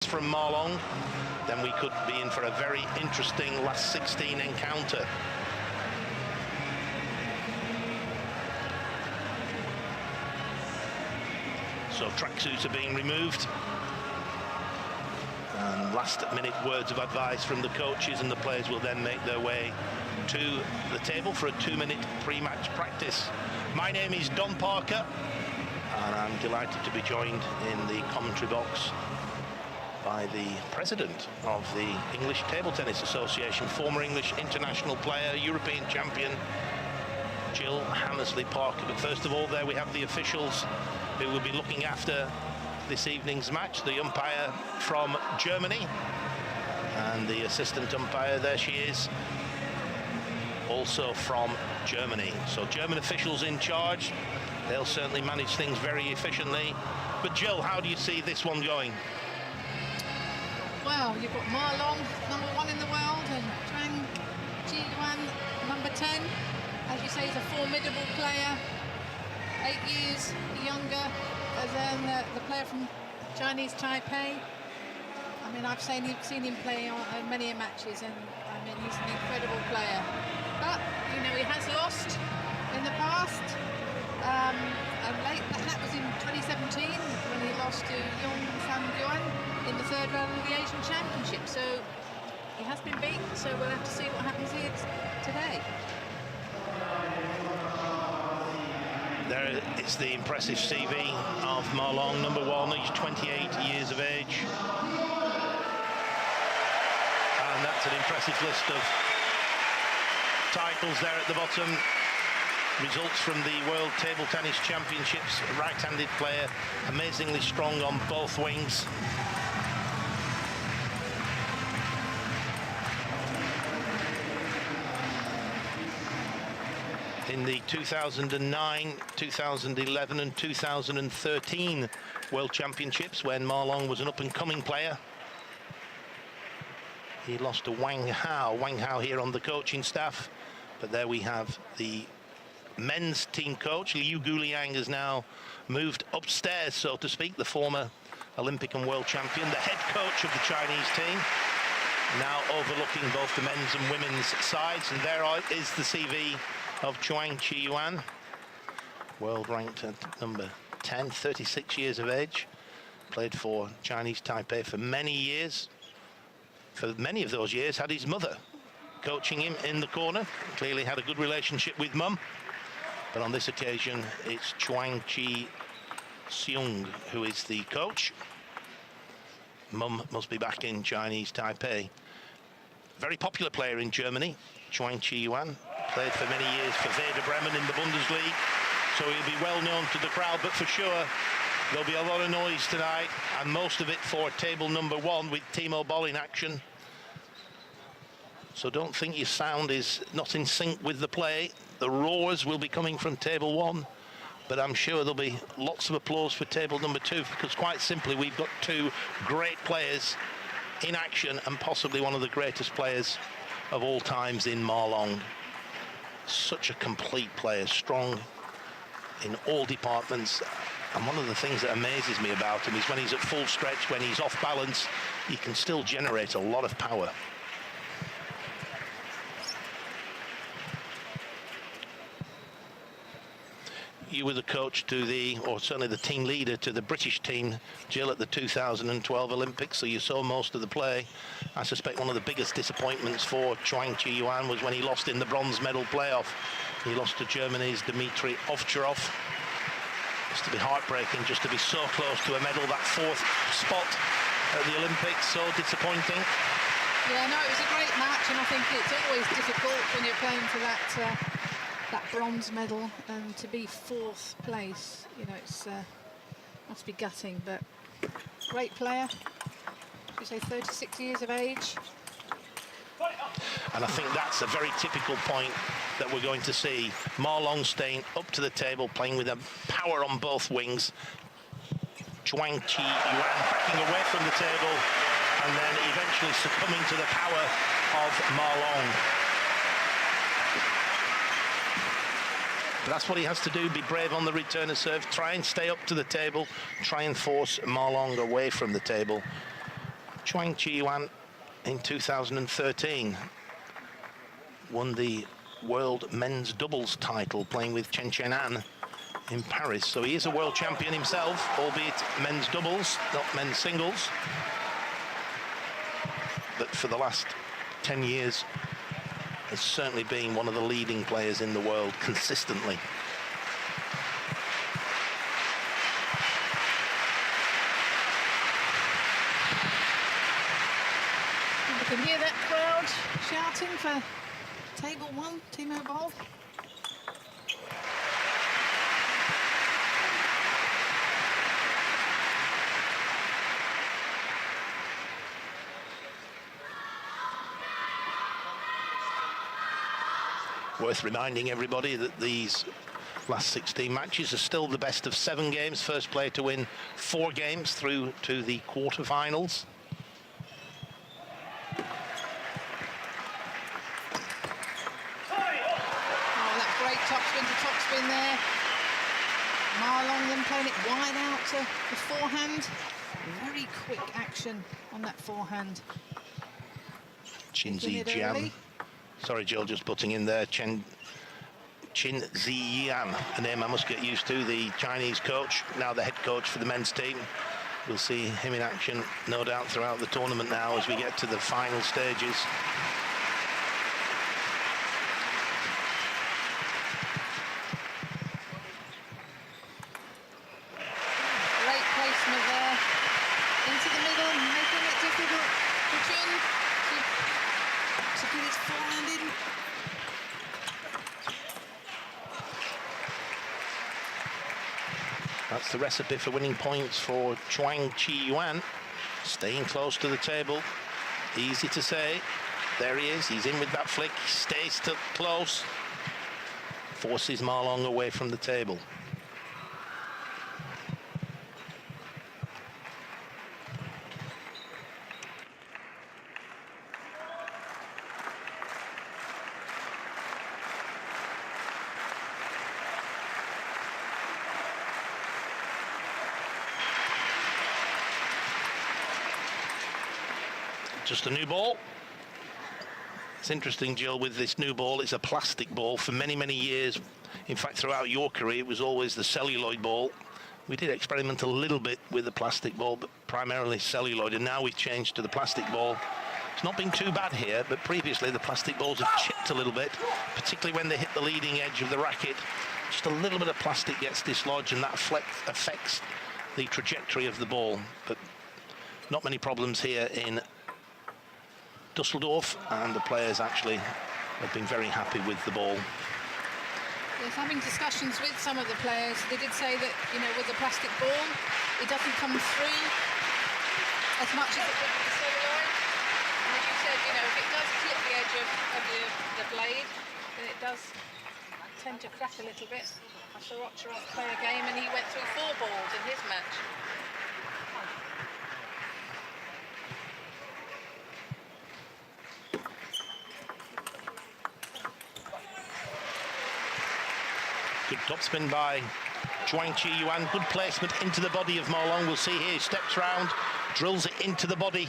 from Ma Long, then we could be in for a very interesting last 16 encounter. So tracksuits are being removed. And last-minute words of advice from the coaches, and the players will then make their way to the table for a 2-minute pre-match practice. My name is Don Parker, and I'm delighted to be joined in the commentary box by the president of the English Table Tennis Association, former English international player, European champion, Jill Hammersley Parker. But first of all, there we have the officials who will be looking after this evening's match. The umpire from Germany and the assistant umpire, there she is, also from Germany. So German officials in charge. They'll certainly manage things very efficiently. But Jill, how do you see this one going? Well, you've got Ma Long, #1 in the world, and CHUANG Chih Yuan, #10. As you say, he's a formidable player, 8 years younger than the player from Chinese Taipei. I mean, I've seen him play on many matches, and I mean, he's an incredible player. But, you know, he has lost in the past. And that was in 2017 when he lost to Yuan in the 3rd round of the Asian Championship. So he has been beaten, so we'll have to see what happens here today. There is the impressive CV of Ma Long, #1. He's 28 years of age. And that's an impressive list of titles there at the bottom. Results from the World Table Tennis Championships. Right-handed player, amazingly strong on both wings. In the 2009, 2011 and 2013 World Championships, when Ma Long was an up-and-coming player, he lost to Wang Hao. Wang Hao here on the coaching staff. But there we have the men's team coach. Liu Guliang has now moved upstairs, so to speak, the former Olympic and world champion, the head coach of the Chinese team, now overlooking both the men's and women's sides. And there is the CV of CHUANG Chih Yuan, world ranked at #10, 36 years of age, played for Chinese Taipei for many years. For many of those years had his mother coaching him in the corner. Clearly had a good relationship with mum. But on this occasion, it's CHUANG Chih Yuan who is the coach. Mum must be back in Chinese Taipei. Very popular player in Germany, CHUANG Chih Yuan. Played for many years for Werder Bremen in the Bundesliga, so he'll be well known to the crowd. But for sure, there'll be a lot of noise tonight, and most of it for table #1 with Timo Boll in action. So don't think your sound is not in sync with the play. The roars will be coming from table 1, but I'm sure there'll be lots of applause for table #2, because quite simply, we've got two great players in action, and possibly one of the greatest players of all times in Ma Long. Such a complete player, strong in all departments. And one of the things that amazes me about him is when he's at full stretch, when he's off balance, he can still generate a lot of power. You were the coach to the, or certainly the team leader to the British team, Jill, at the 2012 Olympics, so you saw most of the play. I suspect one of the biggest disappointments for CHUANG Chih Yuan was when he lost in the bronze medal playoff. He lost to Germany's Dmitry Ovtcharov. It's to be heartbreaking just to be so close to a medal, that 4th spot at the Olympics, so disappointing. Yeah, no, it was a great match, and I think it's always difficult when you're playing for that bronze medal, and to be 4th place, you know, it's must be gutting. But great player, you say 36 years of age. And I think that's a very typical point that we're going to see. Ma Long staying up to the table, playing with a power on both wings. CHUANG Chih Yuan backing away from the table, and then eventually succumbing to the power of Ma Long. But that's what he has to do, be brave on the return of serve, try and stay up to the table, try and force Ma Long away from the table. CHUANG Chih Yuan in 2013 won the world men's doubles title playing with Chen Chen-an in Paris. So he is a world champion himself, albeit men's doubles, not men's singles. But for the last 10 years, has certainly been one of the leading players in the world consistently. You can hear that crowd shouting for table one, T-Mobile. Worth reminding everybody that these last 16 matches are still the best of 7 games. First player to win 4 games through to the quarterfinals. Oh, that great topspin to topspin there. Ma Long then playing it wide out to the forehand. Very quick action on that forehand. Chin Taking Zi it Jian. early. Sorry, Jill, just putting in there Chin Zi Yan, a name I must get used to, the Chinese coach, now the head coach for the men's team. We'll see him in action, no doubt, throughout the tournament now as we get to the final stages. Great placement there. Into the middle, making it difficult for Chin to get his forehand in. That's the recipe for winning points for CHUANG Chih Yuan. Staying close to the table. Easy to say. There he is. He's in with that flick. He stays close. Forces Ma Long away from the table. Just a new ball. It's interesting, Jill, with this new ball, it's a plastic ball for many, many years. In fact, throughout your career, it was always the celluloid ball. We did experiment a little bit with the plastic ball, but primarily celluloid, and now we've changed to the plastic ball. It's not been too bad here, but previously the plastic balls have chipped a little bit, particularly when they hit the leading edge of the racket. Just a little bit of plastic gets dislodged, and that affects the trajectory of the ball. But not many problems here in Dusseldorf, and the players actually have been very happy with the ball. Yes, having discussions with some of the players, they did say that, you know, with the plastic ball, it doesn't come through as much as it would with the celluloid. And as you said, you know, if it does clip the edge of the blade, then it does tend to crack a little bit. I saw Ocharov play a game and he went through 4 balls in his match. Good topspin by CHUANG Chih Yuan. Good placement into the body of Ma Long. We'll see here, he steps round, drills it into the body.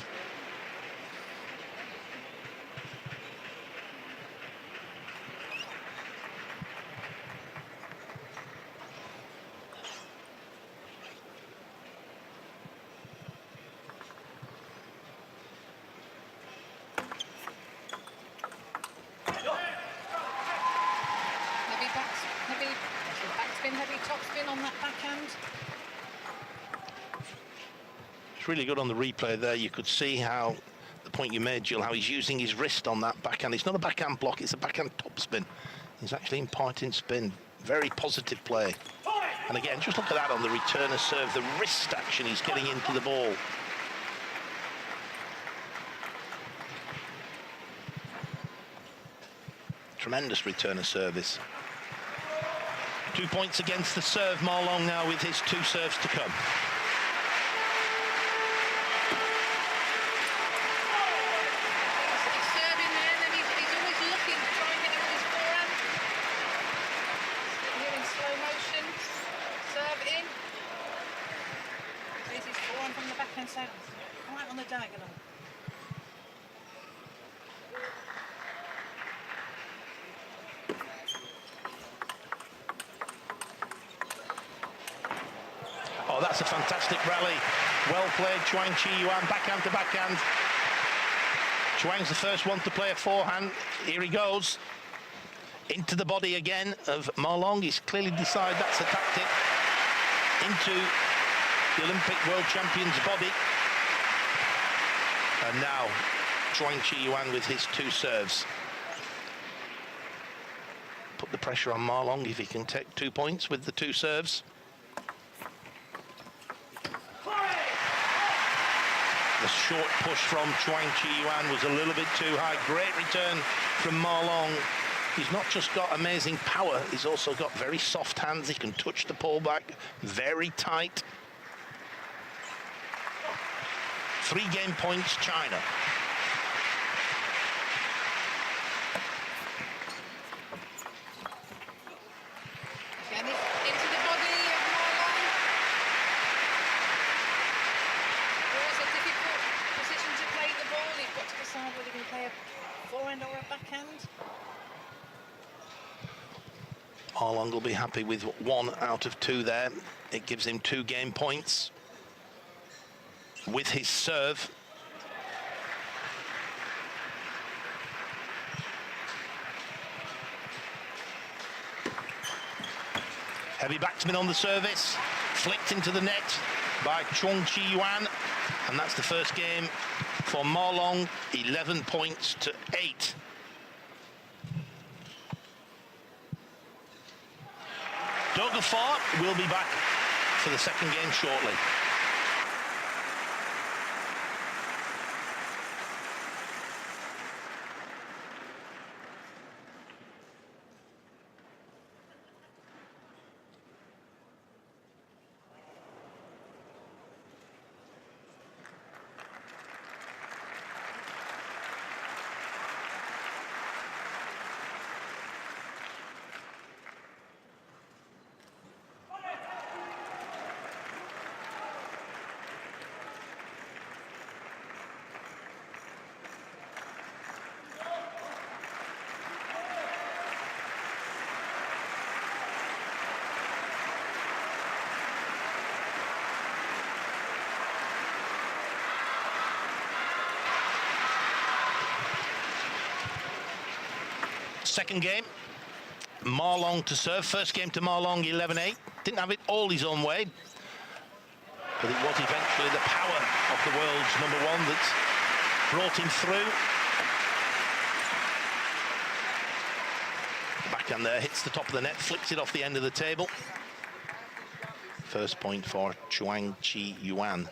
Heavy topspin on that backhand. It's really good on the replay there. You could see how, the point you made, Jill, how he's using his wrist on that backhand. It's not a backhand block, it's a backhand topspin. He's actually imparting spin. Very positive play. And again, just look at that on the returner serve, the wrist action he's getting into the ball. Tremendous returner service. 2 points against the serve, Ma Long now with his 2 serves to come. He's serving there, and then he's always looking to try and get it with his forehand. Here in slow motion, serve in. There's his forehand from the backhand side, right on the diagonal. that's a fantastic rally. Well played, CHUANG Chih Yuan, backhand to backhand. CHUANG's the first one to play a forehand. Here he goes. Into the body again of Ma Long. He's clearly decided that's a tactic. Into the Olympic world champion's body. And now, CHUANG Chih Yuan with his 2 serves. Put the pressure on Ma Long if he can take 2 points with the 2 serves. The short push from CHUANG Chih Yuan was a little bit too high. Great return from Ma Long. He's not just got amazing power, he's also got very soft hands. He can touch the pullback very tight. 3 game points, China. Again, into the body of Ma Long. Always a difficult position to play the ball. You've got to decide whether you can play a forehand or a backhand. Ma Long will be happy with 1 out of 2 there. It gives him 2 game points. With his serve. Heavy backspin on the service. Flicked into the net by CHUANG Chih Yuan. And that's the first game for Ma Long. 11 points to 8. Douglas will be back for the second game shortly. Second game, Ma Long to serve. First game to Ma Long, 11-8. Didn't have it all his own way, but it was eventually the power of the world's #1 that's brought him through. Backhand there, hits the top of the net, flicks it off the end of the table. First point for CHUANG Chih Yuan.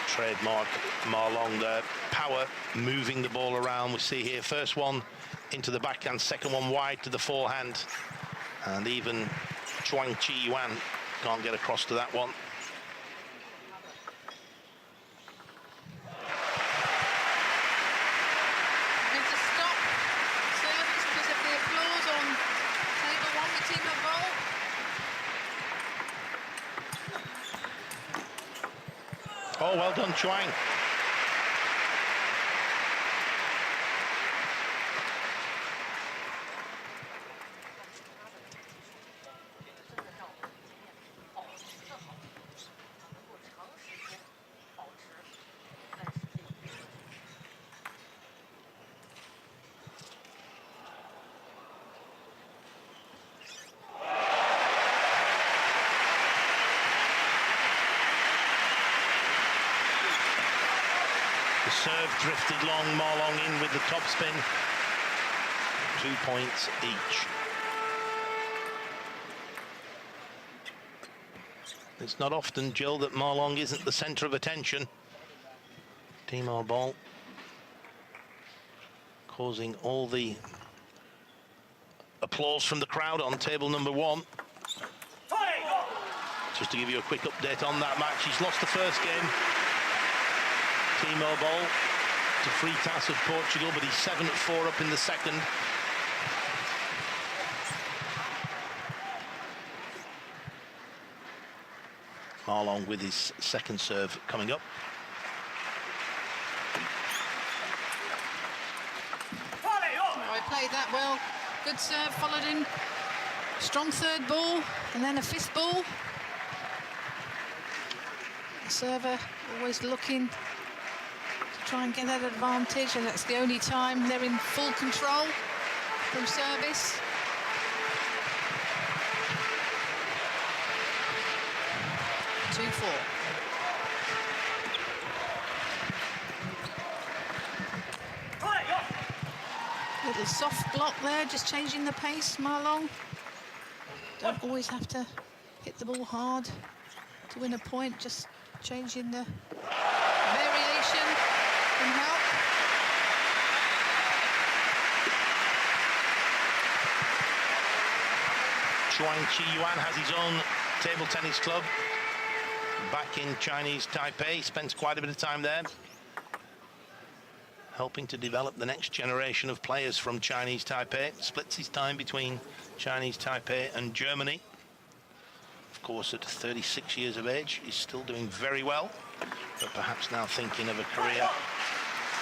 Trademark Ma Long there, power moving the ball around. We see here first one into the backhand, second one wide to the forehand, and even CHUANG Chih Yuan can't get across to that one. Going to stop service because of the applause on table 1 with Team of Ball. Oh, well done, CHUANG. The serve drifted long, Ma Long in with the top spin. 2 points each. It's not often, Jill, that Ma Long isn't the centre of attention. Timor ball causing all the applause from the crowd on table #1. Just to give you a quick update on that match, he's lost the first game. Timor ball to Freitas of Portugal, but he's 7-4 up in the second. Ma Long with his second serve coming up. Oh, he played that well. Good serve, followed in. Strong third ball, and then a fifth ball. The server always looking to try and get that advantage, and that's the only time they're in full control from service. Two, four. Little soft block there, just changing the pace, Ma Long. Don't always have to hit the ball hard to win a point, just changing the variation can help. CHUANG Chih Yuan has his own table tennis club back in Chinese Taipei. Spends quite a bit of time there, helping to develop the next generation of players from Chinese Taipei. Splits his time between Chinese Taipei and Germany. Of course, at 36 years of age, he's still doing very well, but perhaps now thinking of a career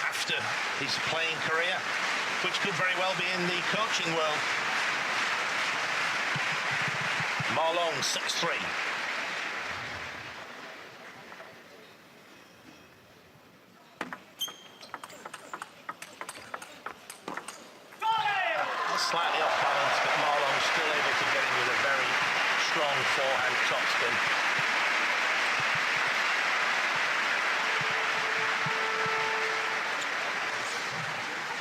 after his playing career, which could very well be in the coaching world. Ma Long, 6-3. Slightly off balance, but Ma Long still able to get in with a very strong forehand topspin.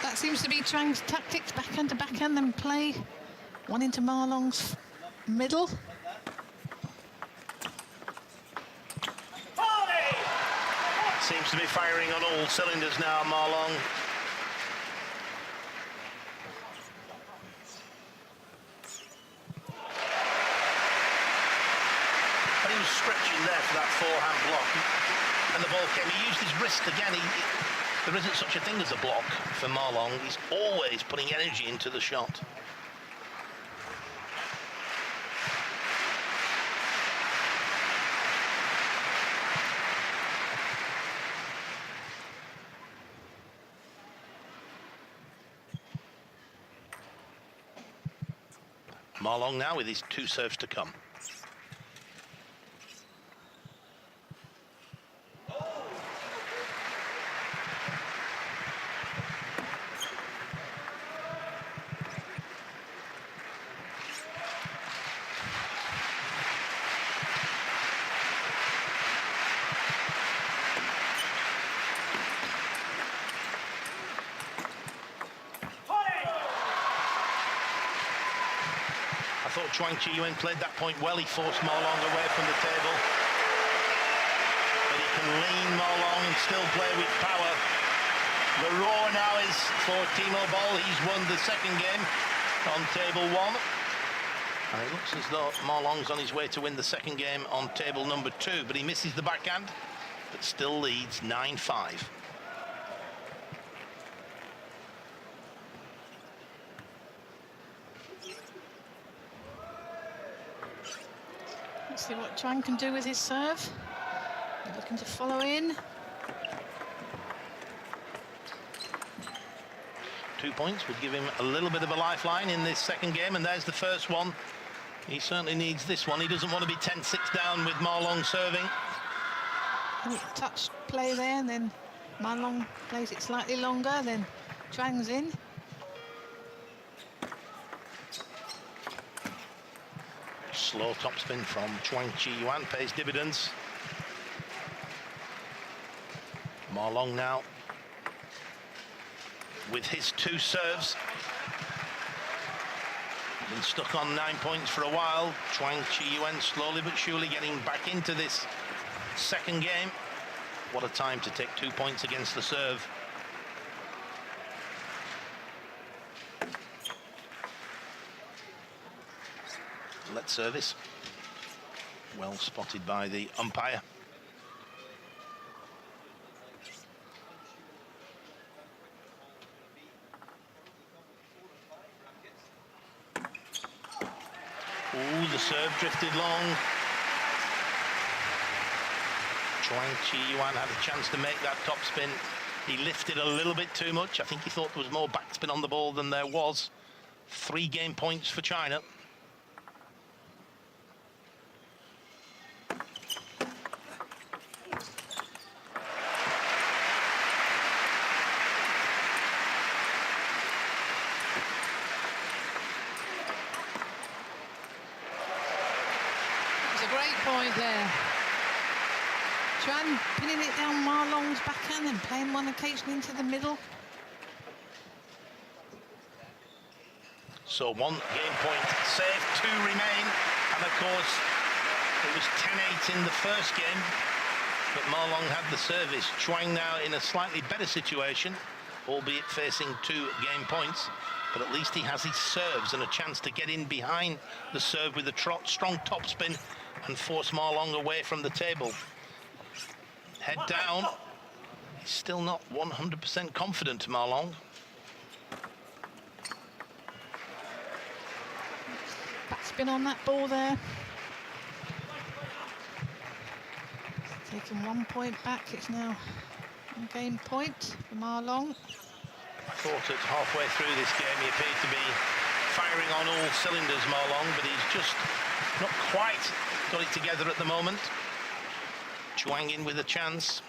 That seems to be Chuang's tactics, backhand to backhand, then play one into Ma Long's middle. Seems to be firing on all cylinders now, Ma Long. Stretching there for that forehand block, and the ball came. He used his wrist again. There isn't such a thing as a block for Ma Long. He's always putting energy into the shot. Ma Long now with his two serves to come. I thought CHUANG Chih Yuan played that point well. He forced Ma Long away from the table, but he can lean Ma Long and still play with power. The roar now is for Timo Boll. He's won the second game on table one, and it looks as though Ma Long's on his way to win the second game on table number 2, but he misses the backhand, but still leads 9-5. See what Chuang can do with his serve. Looking to follow in. 2 points would give him a little bit of a lifeline in this second game, and there's the first one. He certainly needs this one. He doesn't want to be 10-6 down with Ma Long serving. Touch play there, and then Ma Long plays it slightly longer, then Chuang's in. Slow topspin from CHUANG Chih Yuan pays dividends. Ma Long now with his two serves. Been stuck on 9 points for a while. CHUANG Chih Yuan slowly but surely getting back into this second game. What a time to take 2 points against the serve. Let service. Well spotted by the umpire. Ooh, the serve drifted long. CHUANG Chih Yuan had a chance to make that top spin. He lifted a little bit too much. I think he thought there was more backspin on the ball than there was. 3 game points for China. Great point there. Chuan pinning it down Ma Long's backhand and playing one occasion into the middle. So 1 game point saved, 2 remain, and of course it was 10-8 in the first game, but Ma Long had the service. Chuang now in a slightly better situation, albeit facing 2 game points, but at least he has his serves and a chance to get in behind the serve with a strong topspin and force Ma Long away from the table. Head down. He's still not 100% confident, Ma Long. Backspin on that ball there. Taking 1 point back. It's now 1 game point for Ma Long. I thought that halfway through this game he appeared to be firing on all cylinders, Ma Long, but he's just not quite got it together at the moment. Chuang in with a chance.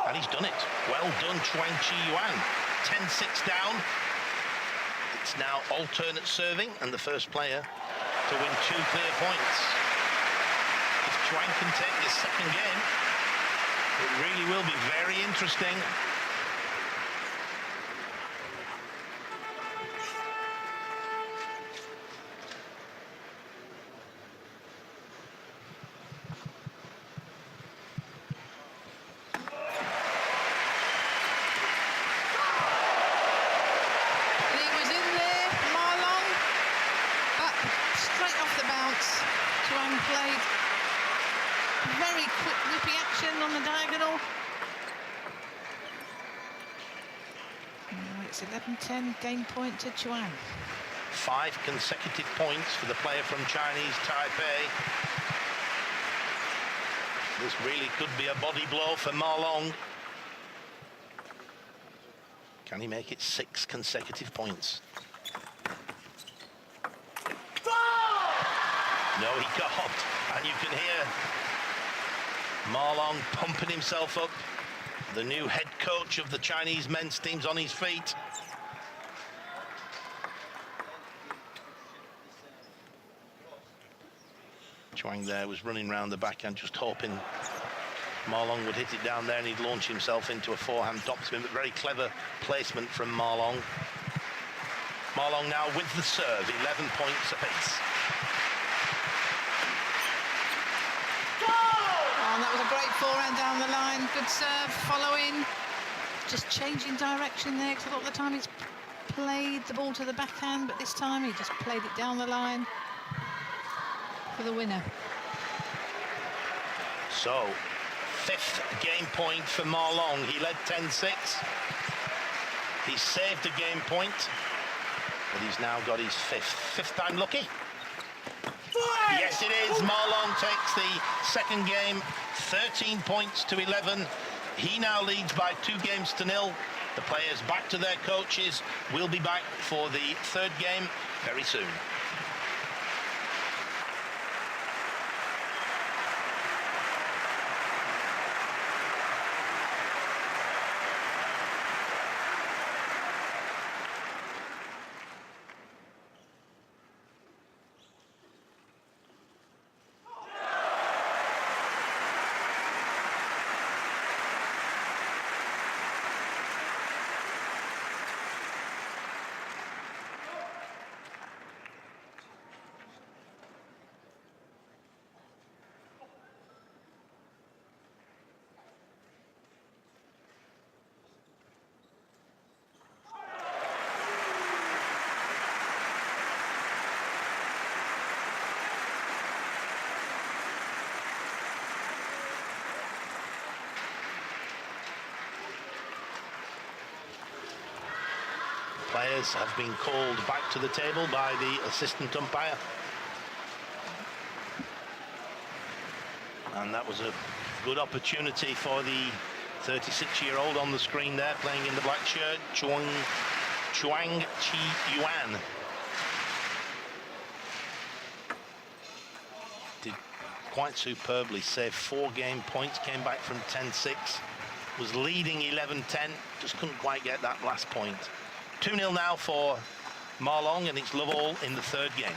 And he's done it. Well done, CHUANG Chih Yuan. 10-6 down. It's now alternate serving and the first player to win 2 clear points. If Chuang can take this second game, it really will be very interesting. Chuang played very quick whippy action on the diagonal. Now it's 11-10, game point to Chuang. 5 consecutive points for the player from Chinese Taipei. This really could be a body blow for Ma Long. Can he make it 6 consecutive points? No, he can't. And you can hear Ma Long pumping himself up. The new head coach of the Chinese men's team's on his feet. Chuang there was running around the backhand, just hoping Ma Long would hit it down there and he'd launch himself into a forehand topspin, but very clever placement from Ma Long. Ma Long now with the serve, 11 points apiece. That was a great forehand down the line. Good serve, following. Just changing direction there, because a lot of the time he's played the ball to the backhand, but this time he just played it down the line for the winner. So, 5th game point for Ma Long. He led 10-6. He saved a game point, but he's now got his 5th. 5th time lucky. Yes, it is. Ma Long takes the second game, 13 points to 11. He now leads by 2 games to 0. The players back to their coaches. We'll be back for the 3rd game very soon. Players have been called back to the table by the assistant umpire. And that was a good opportunity for the 36-year-old on the screen there, playing in the black shirt, CHUANG Chih Yuan. Did quite superbly, saved 4 game points, came back from 10-6, was leading 11-10, just couldn't quite get that last point. 2-0 now for Ma Long, and it's love all in the 3rd game.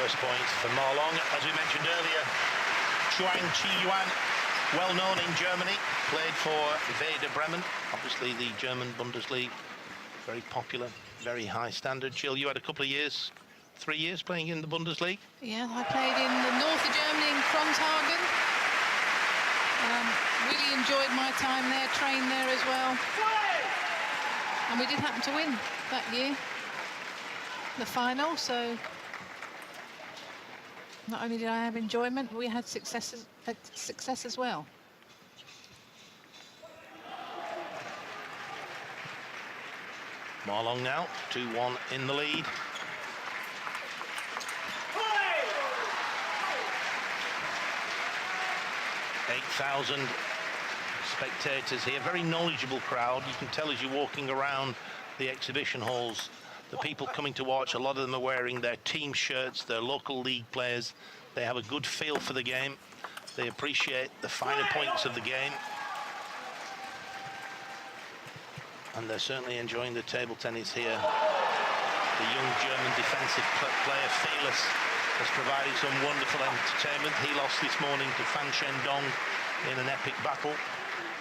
First point for Ma Long, as we mentioned earlier. CHUANG Chih Yuan, well known in Germany, played for Werder Bremen, obviously the German Bundesliga, very popular, very high standard. Jill, you had a couple of years, 3 years playing in the Bundesliga? Yeah, I played in the north of Germany in Kronzhagen. Really enjoyed my time there, trained there as well. And we did happen to win that year, the final, so not only did I have enjoyment, we had success as well. Ma Long now, 2-1 in the lead. Hey. 8,000 spectators here, very knowledgeable crowd. You can tell as you're walking around the exhibition halls, the people coming to watch, a lot of them are wearing their team shirts, their local league players. They have a good feel for the game. They appreciate the finer points of the game. And they're certainly enjoying the table tennis here. The young German defensive player, Fearless, has provided some wonderful entertainment. He lost this morning to Fan Shendong in an epic battle.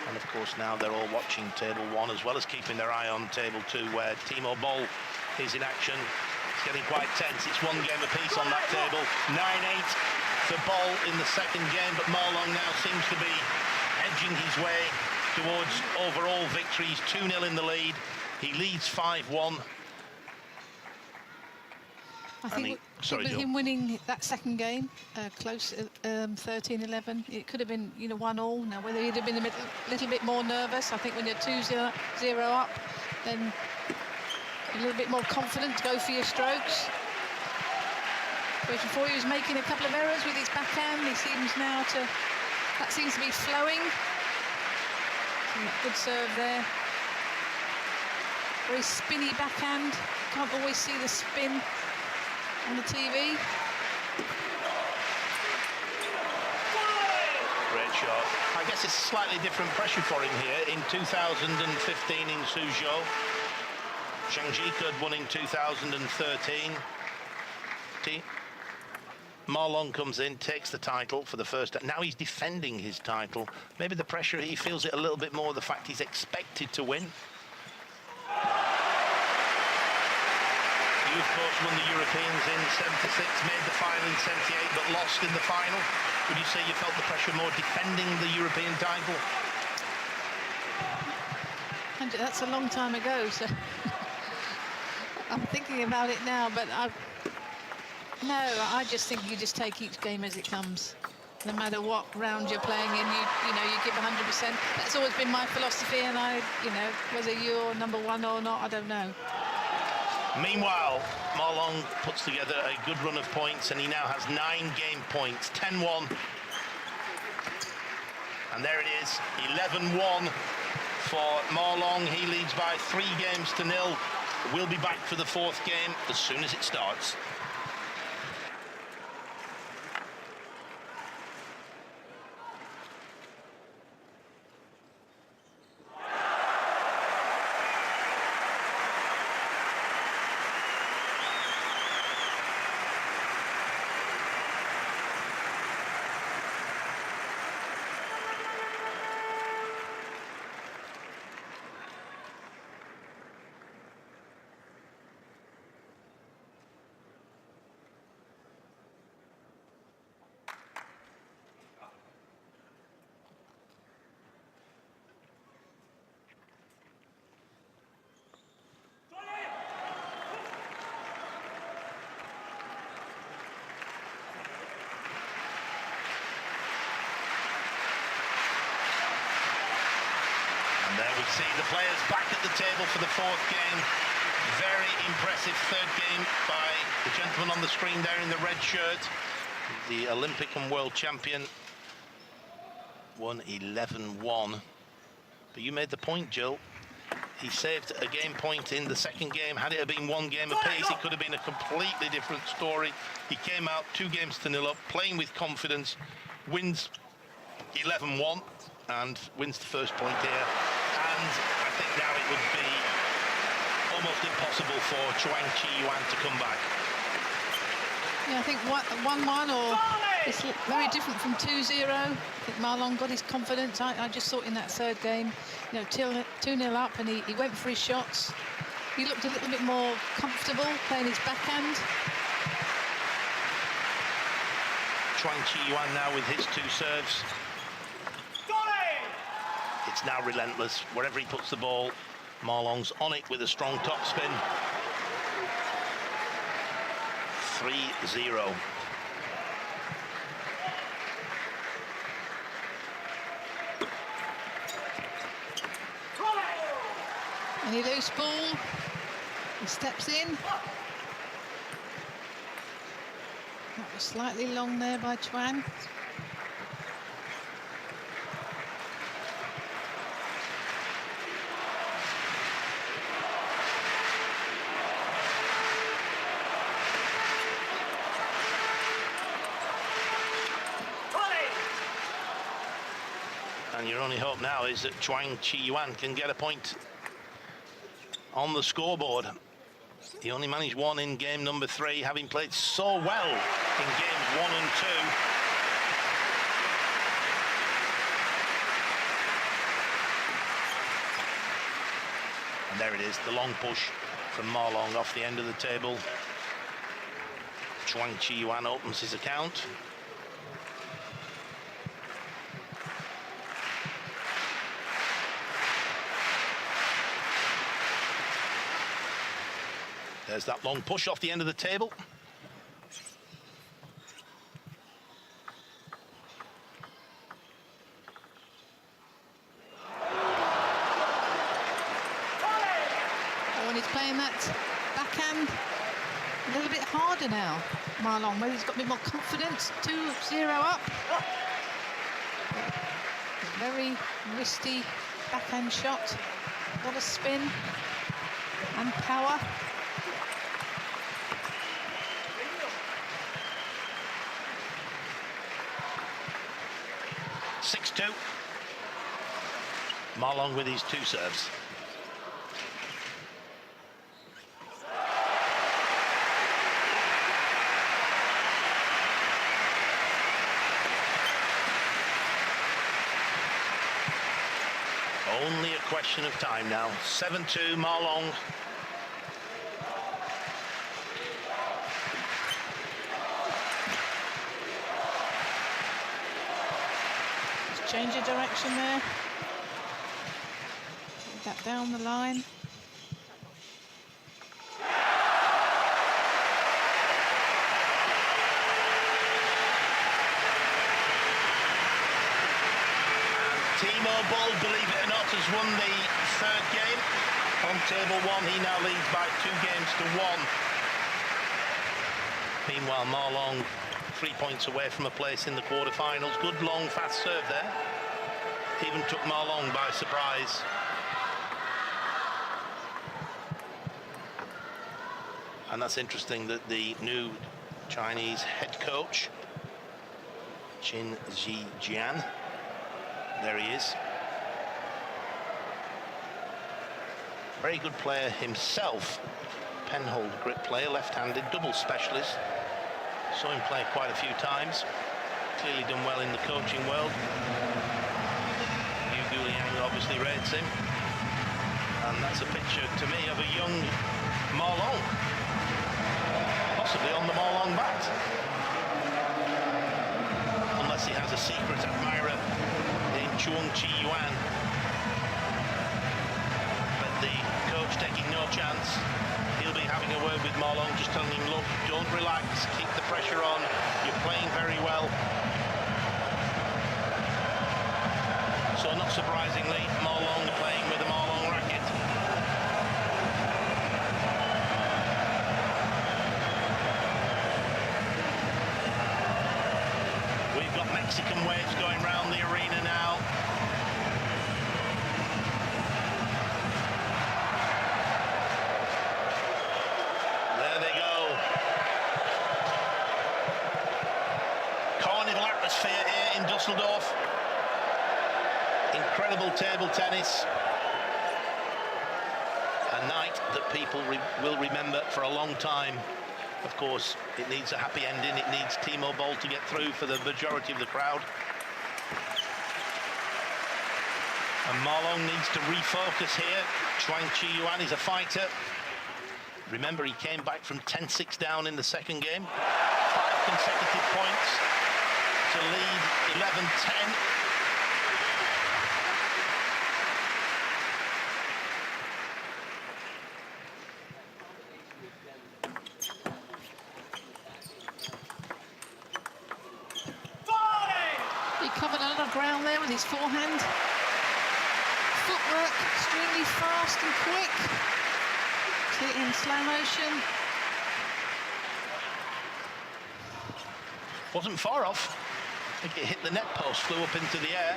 And of course now they're all watching table 1 as well as keeping their eye on table 2, where Timo Boll is in action. It's getting quite tense. It's 1 game apiece on that table. 9-8 for Boll in the 2nd game, but Ma Long now seems to be edging his way towards overall victories. 2-0 in the lead. He leads 5-1. I think with him winning that 2nd game, close, 13-11, it could have been, 1-1. Now, whether he'd have been a little bit more nervous, I think when you're 2-0 up, then a little bit more confident to go for your strokes. Whereas before he was making a couple of errors with his backhand, he seems now to, that seems to be flowing. Good serve there. Very spinny backhand. Can't always see the spin on the TV. Great shot. I guess it's slightly different pressure for him here. In 2015 in Suzhou, Zhang Jike had won in 2013. Ma Long comes in, takes the title for the first time. Now he's defending his title. Maybe the pressure, he feels it a little bit more, the fact he's expected to win. You, of course, won the Europeans in 76, made the final in 78, but lost in the final. Would you say you felt the pressure more defending the European title? That's a long time ago, so I'm thinking about it now, but no, I just think you just take each game as it comes. No matter what round you're playing in, you give 100%. That's always been my philosophy, and whether you're number 1 or not, I don't know. Meanwhile, Ma Long puts together a good run of points, and he now has 9 game points, 10-1. And there it is, 11-1 for Ma Long. He leads by 3 games to 0. We'll be back for the 4th game as soon as it starts. And there we see the players back at the table for the fourth game. Very impressive third game by the gentleman on the screen there in the red shirt, the Olympic and world champion. Won 11-1. But you made the point, Jill. He saved a game point in the second game. Had it been one game apiece, it could have been a completely different story. He came out 2-0 up, playing with confidence, wins 11-1 and wins the first point here. And I think now it would be almost impossible for CHUANG Chih Yuan to come back. Yeah, I think 1-1 or it's very different from 2-0. I think Ma Long got his confidence. I just thought in that third game, you know, 2-0 up, and he went for his shots. He looked a little bit more comfortable playing his backhand. CHUANG Chih Yuan now with his 2 serves. It's now relentless. Wherever he puts the ball, Ma Long's on it with a strong topspin. 3-0. Any loose ball, he steps in. That was slightly long there by CHUANG. And your only hope now is that CHUANG Chih Yuan can get a point on the scoreboard. He only managed 1 in game number 3, having played so well in games 1 and 2. And there it is, the long push from Ma Long off the end of the table. CHUANG Chih Yuan opens his account. There's that long push off the end of the table. Oh, and he's playing that backhand a little bit harder now, Ma Long. Maybe he's got a bit more confidence. 2-0 up. Very wristy backhand shot. A lot of spin and power. Ma Long with his 2 serves. Only a question of time now. 7-2, Ma Long. Change of direction there. Take that down the line. Timo Boll, believe it or not, has won the third game. On table 1, he now leads by 2-1. Meanwhile, Ma Long 3 points away from a place in the quarterfinals. Good long fast serve there. Even took Ma Long by surprise. And that's interesting that the new Chinese head coach, Chin Zijian, there he is. Very good player himself. Penhold grip player, left-handed, double specialist. Saw him play quite a few times. Clearly done well in the coaching world. Liang obviously rates him. And that's a picture to me of a young Ma Long. Possibly on the Ma Long bat. Unless he has a secret admirer named CHUANG Chih Yuan. But the coach taking no chance. He'll be having a word with Ma Long, just telling him, look, don't relax, keep the pressure on, you're playing very well. So not surprisingly, Ma Long playing Mexican waves going round the arena now. There they go. Carnival atmosphere here in Dusseldorf. Incredible table tennis. A night that people will remember for a long time. Of course, it needs a happy ending. It needs Timo Boll to get through for the majority of the crowd. And Marlon needs to refocus here. CHUANG Chih Yuan is a fighter. Remember, he came back from 10-6 down in the second game. 5 consecutive points to lead 11-10. He covered a lot of ground there with his forehand. Footwork extremely fast and quick. Hit in slow motion. Wasn't far off. I think it hit the net post, flew up into the air.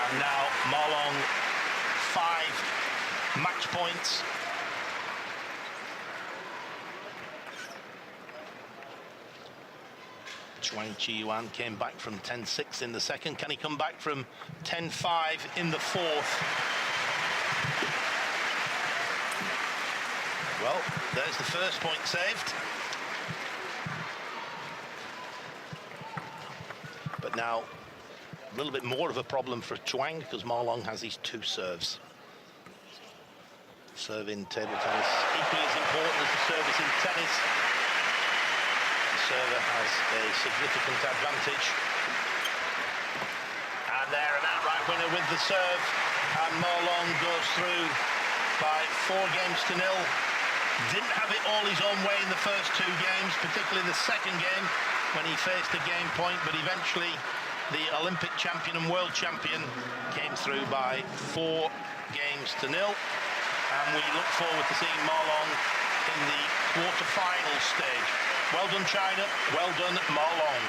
And now Marlon, 5 match points. CHUANG Chih Yuan came back from 10-6 in the second. Can he come back from 10-5 in the fourth? Well, there's the first point saved. But now a little bit more of a problem for CHUANG because Marlon has his 2 serves. Serve in table tennis equally as important as the service in tennis. The server has a significant advantage. And there, an outright winner with the serve. And Marlon goes through by 4 games to 0. Didn't have it all his own way in the first 2 games, particularly the second game when he faced a game point, but eventually the Olympic champion and world champion came through by 4 games to 0. And we look forward to seeing Marlon in the quarter-final stage. Well done, China. Well done, Marlon.